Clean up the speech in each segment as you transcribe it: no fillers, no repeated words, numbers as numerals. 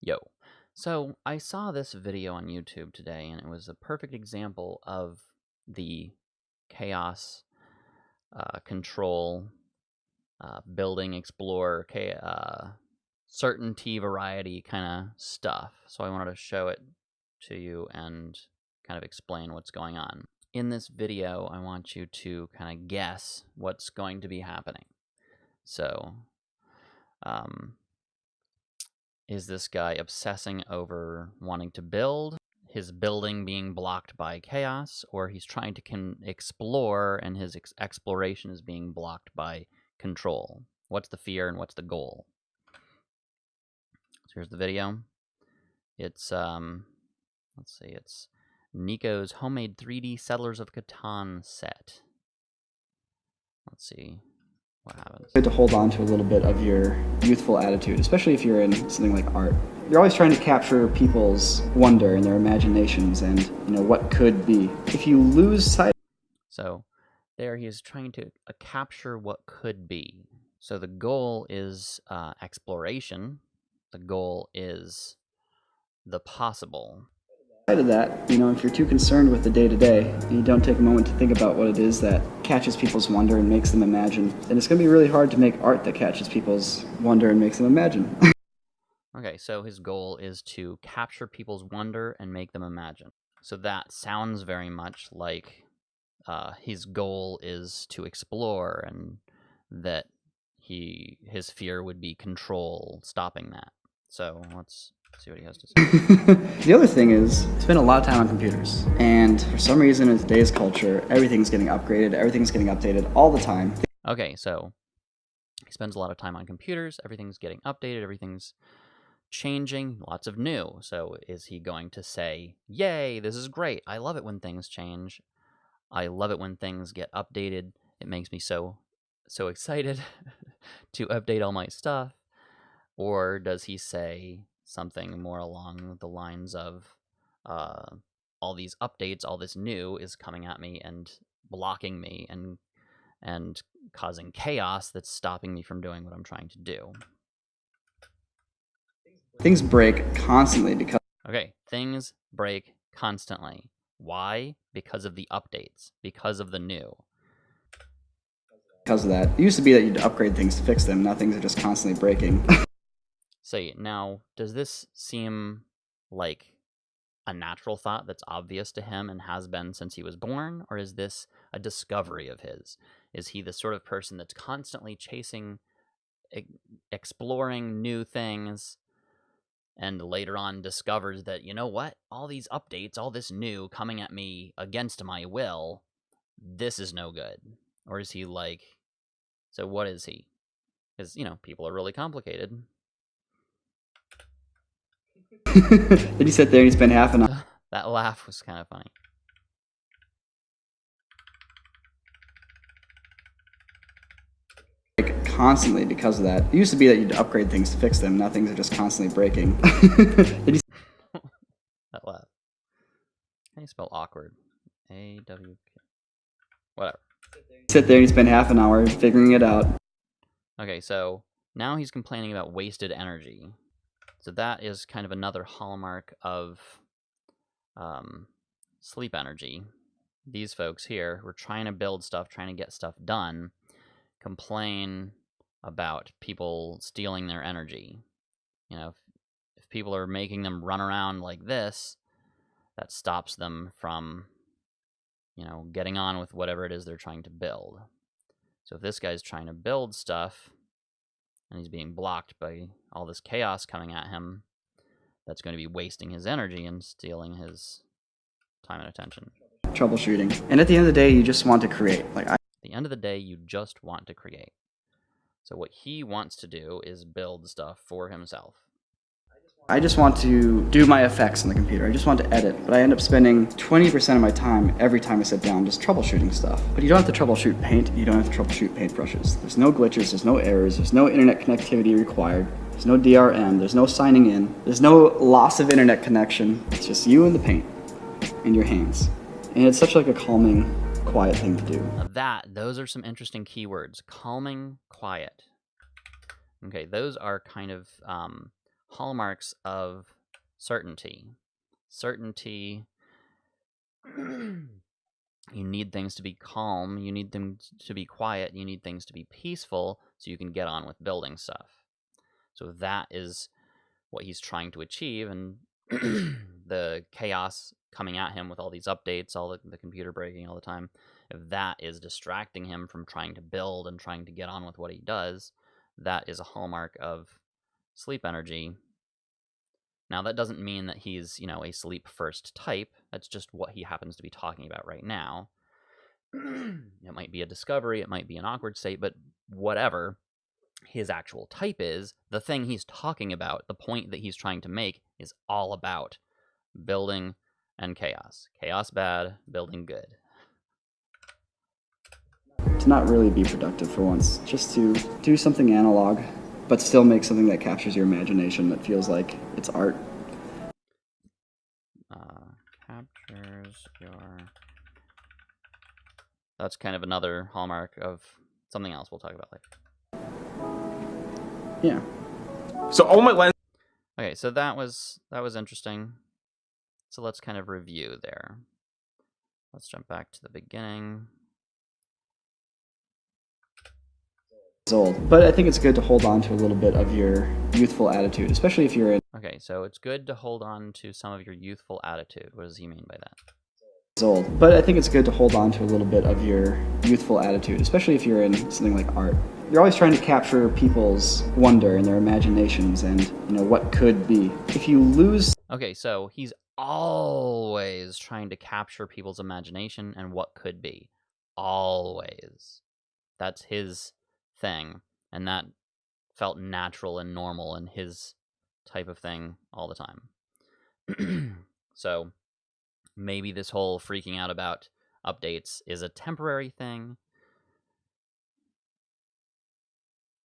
Yo. So I saw this video on YouTube today, and it was a perfect example of the chaos, control, building, explore, certainty, variety kind of stuff. So I wanted to show it to you and kind of explain what's going on. In this video, I want you to kind of guess what's going to be happening. So, is this guy obsessing over wanting to build, his building being blocked by chaos, or he's trying to explore and his exploration is being blocked by control? What's the fear and what's the goal? So here's the video. It's, let's see, it's Niko's homemade 3D Settlers of Catan set. Let's see what happens. Good to hold on to a little bit of your youthful attitude, especially if you're in something like art. You're always trying to capture people's wonder and their imaginations and, what could be. If you lose sight... So there he is trying to capture what could be. So the goal is exploration. The goal is the possible. Of that, if you're too concerned with the day-to-day and you don't take a moment to think about what it is that catches people's wonder and makes them imagine, then it's going to be really hard to make art that catches people's wonder and makes them imagine. Okay, so his goal is to capture people's wonder and make them imagine. So that sounds very much like his goal is to explore, and that his fear would be control, stopping that. So let's see what he has to say. The other thing is, I spend a lot of time on computers, and for some reason in today's culture, everything's getting upgraded, everything's getting updated all the time. Okay, so he spends a lot of time on computers, everything's getting updated, everything's changing, lots of new. So is he going to say, yay, this is great, I love it when things change, I love it when things get updated, it makes me so excited to update all my stuff? Or does he say something more along the lines of, all these updates, all this new is coming at me and blocking me and causing chaos that's stopping me from doing what I'm trying to do? Things break constantly because... Okay, things break constantly. Why? Because of the updates, because of the new. Because of that. It used to be that you'd upgrade things to fix them, now things are just constantly breaking. Say, now, does this seem like a natural thought that's obvious to him and has been since he was born, or is this a discovery of his? Is he the sort of person that's constantly chasing, exploring new things, and later on discovers that, you know what, all these updates, all this new coming at me against my will, this is no good? Or is he like, so what is he? Because, people are really complicated. Did he sit there and he spent half an hour? That laugh was kind of funny. Constantly because of that. It used to be that you'd upgrade things to fix them, now things are just constantly breaking. Did he... That laugh. How do you spell awkward? A-W-K. Whatever. Sit there and you spend half an hour figuring it out. Okay, so now he's complaining about wasted energy. So that is kind of another hallmark of sleep energy. These folks here were trying to build stuff, trying to get stuff done, complain about people stealing their energy. If people are making them run around like this, that stops them from, getting on with whatever it is they're trying to build. So if this guy's trying to build stuff and he's being blocked by all this chaos coming at him, that's going to be wasting his energy and stealing his time and attention. Troubleshooting. And at the end of the day, you just want to create. At the end of the day, you just want to create. So what he wants to do is build stuff for himself. I just want to do my effects on the computer. I just want to edit, but I end up spending 20% of my time every time I sit down just troubleshooting stuff. But you don't have to troubleshoot paint, you don't have to troubleshoot paintbrushes. There's no glitches, there's no errors, there's no internet connectivity required, there's no DRM, there's no signing in, there's no loss of internet connection. It's just you and the paint in your hands. And it's such like a calming, quiet thing to do. Now those are some interesting keywords. Calming, quiet. Okay, those are kind of hallmarks of certainty. Certainty, you need things to be calm, you need them to be quiet, you need things to be peaceful so you can get on with building stuff. So that is what he's trying to achieve, and the chaos coming at him with all these updates, all the computer breaking all the time, if that is distracting him from trying to build and trying to get on with what he does, that is a hallmark of sleep energy. Now, that doesn't mean that he's, a sleep first type. That's just what he happens to be talking about right now. It might be a discovery, it might be an awkward state, but whatever his actual type is, the thing he's talking about, the point that he's trying to make, is all about building and chaos. Chaos bad, building good. To not really be productive for once, just to do something analog, but still make something that captures your imagination, that feels like it's art. Captures your... That's kind of another hallmark of something else we'll talk about later. Yeah. So all my lens. Okay, so that was interesting. So let's kind of review there. Let's jump back to the beginning. It's old, but I think it's good to hold on to a little bit of your youthful attitude, especially if you're in. Okay, so it's good to hold on to some of your youthful attitude. What does he mean by that? It's old, but I think it's good to hold on to a little bit of your youthful attitude, especially if you're in something like art. You're always trying to capture people's wonder and their imaginations and, what could be. If you lose... Okay, so he's always trying to capture people's imagination and what could be. Always. That's his thing, and that felt natural and normal and his type of thing all the time. So maybe this whole freaking out about updates is a temporary thing,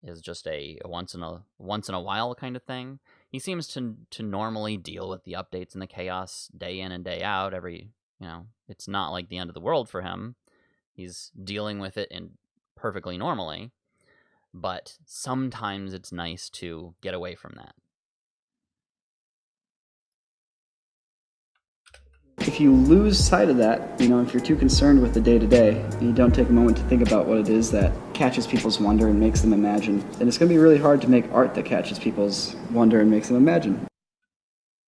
is just a once in a while kind of thing. He seems to normally deal with the updates and the chaos day in and day out. It's not like the end of the world for him. He's dealing with it perfectly normally, but sometimes it's nice to get away from that. If you lose sight of that, if you're too concerned with the day-to-day, and you don't take a moment to think about what it is that catches people's wonder and makes them imagine, then it's going to be really hard to make art that catches people's wonder and makes them imagine.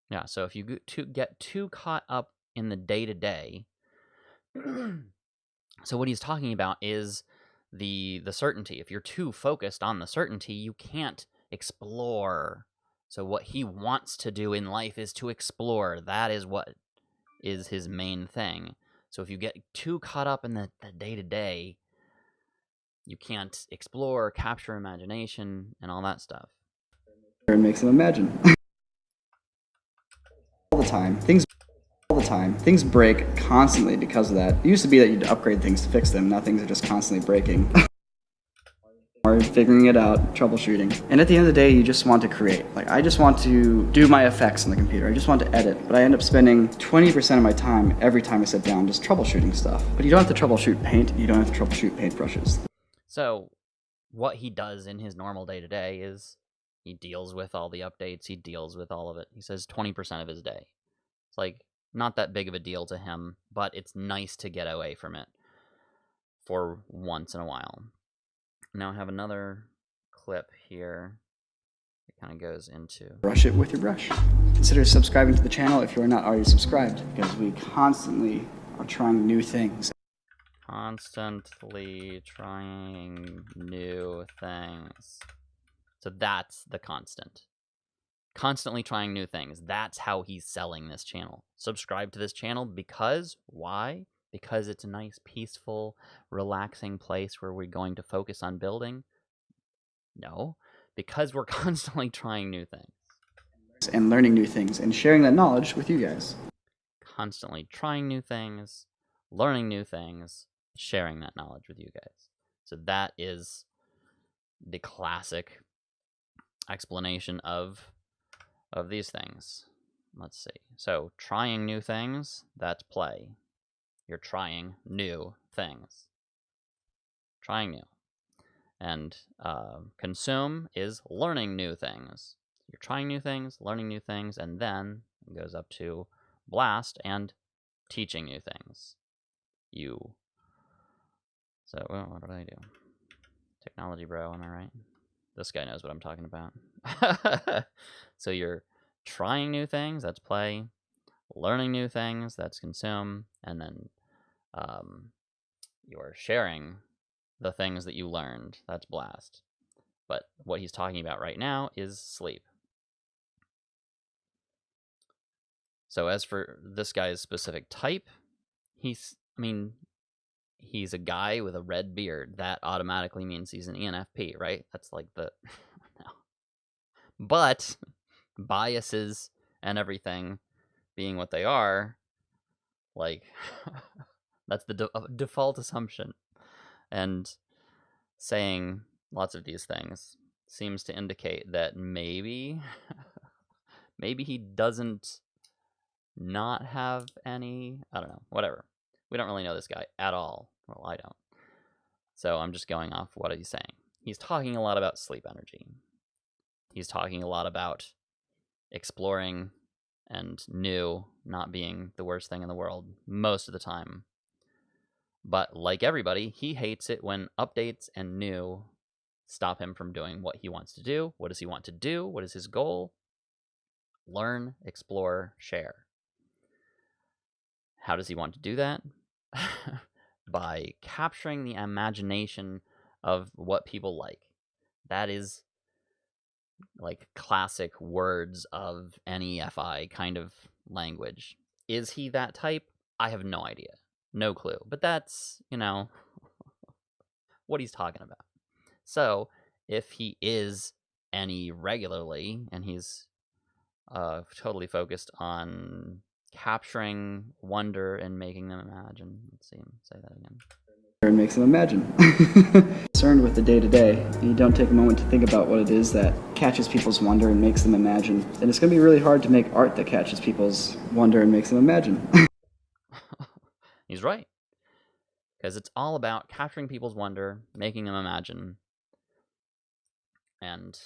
Yeah, so if you get too caught up in the day-to-day, so what he's talking about is the certainty. If you're too focused on the certainty, you can't explore. So what he wants to do in life is to explore. That is what is his main thing. So if you get too caught up in the day-to-day, you can't explore, capture imagination, and all that stuff. It makes them imagine. All the time. Things break constantly because of that. It used to be that you'd upgrade things to fix them. Now things are just constantly breaking. Or figuring it out, troubleshooting. And at the end of the day, you just want to create. Like, I just want to do my effects on the computer. I just want to edit. But I end up spending 20% of my time every time I sit down just troubleshooting stuff. But you don't have to troubleshoot paint. You don't have to troubleshoot paintbrushes. So what he does in his normal day-to-day is he deals with all the updates. He deals with all of it. He says 20% of his day. It's like not that big of a deal to him, but it's nice to get away from it for once in a while. Now I have another clip here. It kind of goes into... Brush it with your brush. Consider subscribing to the channel if you are not already subscribed, because we constantly are trying new things. Constantly trying new things. So that's the constant. Constantly trying new things. That's how he's selling this channel. Subscribe to this channel because, why? Because it's a nice, peaceful, relaxing place where we're going to focus on building? No, because we're constantly trying new things. And learning new things and sharing that knowledge with you guys. Constantly trying new things, learning new things, sharing that knowledge with you guys. So that is the classic explanation of these things. Let's see. So trying new things, that's play. You're trying new things. Trying new. And consume is learning new things. you're trying new things, learning new things, and then it goes up to blast and teaching new things. So what did I do? Technology bro, am I right? This guy knows what I'm talking about. So you're trying new things, that's play, learning new things, that's consume, and then you're sharing the things that you learned, that's blast. But what he's talking about right now is sleep. So as for this guy's specific type, he's a guy with a red beard. That automatically means he's an ENFP, right? That's like the no. But biases and everything being what they are, like that's the default assumption. And saying lots of these things seems to indicate that maybe he doesn't not have any, I don't know, whatever. We don't really know this guy at all. Well, I don't. So I'm just going off what he's saying. He's talking a lot about sleep energy. He's talking a lot about exploring and new not being the worst thing in the world most of the time. But like everybody, he hates it when updates and new stop him from doing what he wants to do. What does he want to do? What is his goal? Learn, explore, share. How does he want to do that? By capturing the imagination of what people like. That is like classic words of NEFI kind of language. Is he that type? I have no idea. No clue. But that's, what he's talking about. So, if he is any regularly and he's totally focused on capturing wonder and making them imagine. Let's see, say that again. And makes them imagine. Concerned with the day-to-day, you don't take a moment to think about what it is that catches people's wonder and makes them imagine, then it's going to be really hard to make art that catches people's wonder and makes them imagine. He's right. Because it's all about capturing people's wonder, making them imagine, and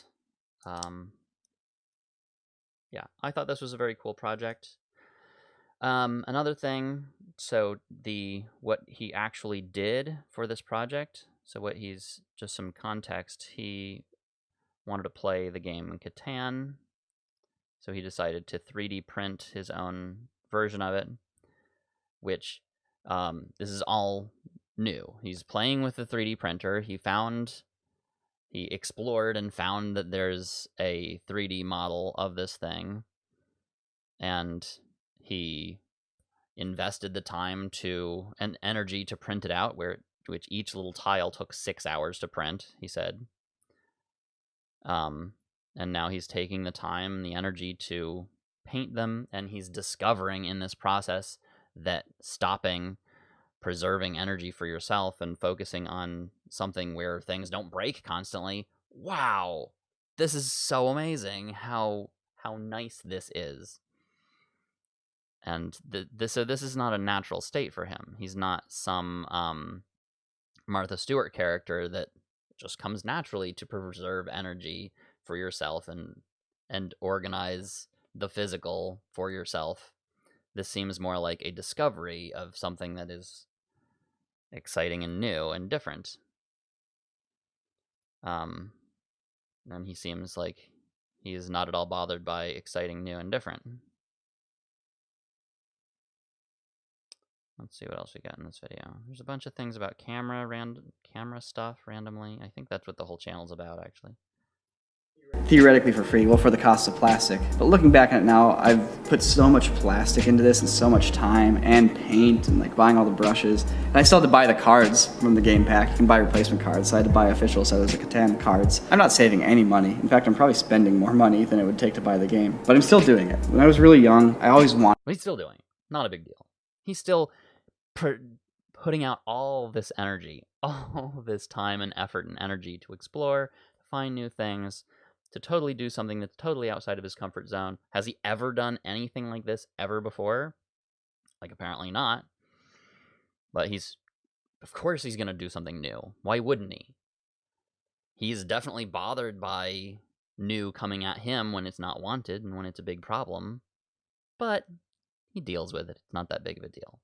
yeah, I thought this was a very cool project. Another thing, so what he actually did for this project, just some context, he wanted to play the game Catan, so he decided to 3D print his own version of it, which this is all new. He's playing with the 3D printer. He explored and found that there's a 3D model of this thing, and he invested the time and energy to print it out, which each little tile took 6 hours to print, he said. And now he's taking the time and the energy to paint them, and he's discovering in this process that preserving energy for yourself and focusing on something where things don't break constantly. Wow, this is so amazing how nice this is. And so this is not a natural state for him. He's not some Martha Stewart character that just comes naturally to preserve energy for yourself and organize the physical for yourself. This seems more like a discovery of something that is exciting and new and different. And he seems like he is not at all bothered by exciting, new, and different. Let's see what else we got in this video. There's a bunch of things about camera stuff randomly. I think that's what the whole channel's about, actually. Theoretically for free, well, for the cost of plastic. But looking back at it now, I've put so much plastic into this and so much time and paint and like buying all the brushes. And I still had to buy the cards from the game pack. You can buy replacement cards, so I had to buy official Settlers of Catan cards. I'm not saving any money. In fact, I'm probably spending more money than it would take to buy the game. But I'm still doing it. When I was really young, I always wanted... But he's still doing it. Not a big deal. He's still putting out all this energy, all this time and effort and energy to explore, to find new things, to totally do something that's totally outside of his comfort zone. Has he ever done anything like this ever before? Like, apparently not. But of course he's going to do something new. Why wouldn't he? He's definitely bothered by new coming at him when it's not wanted and when it's a big problem. But he deals with it. It's not that big of a deal.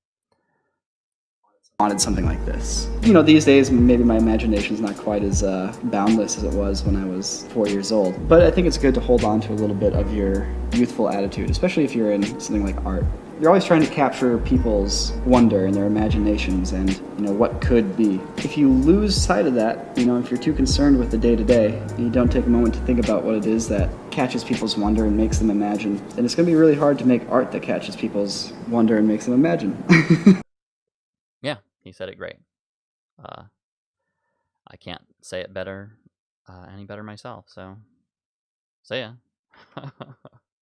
Wanted something like this. You know, these days maybe my imagination's not quite as boundless as it was when I was 4 years old. But I think it's good to hold on to a little bit of your youthful attitude, especially if you're in something like art. You're always trying to capture people's wonder and their imaginations and, you know, what could be. If you lose sight of that, you know, if you're too concerned with the day-to-day and you don't take a moment to think about what it is that catches people's wonder and makes them imagine, then it's going to be really hard to make art that catches people's wonder and makes them imagine. Yeah, he said it great. I can't say it better, any better myself. So, ya.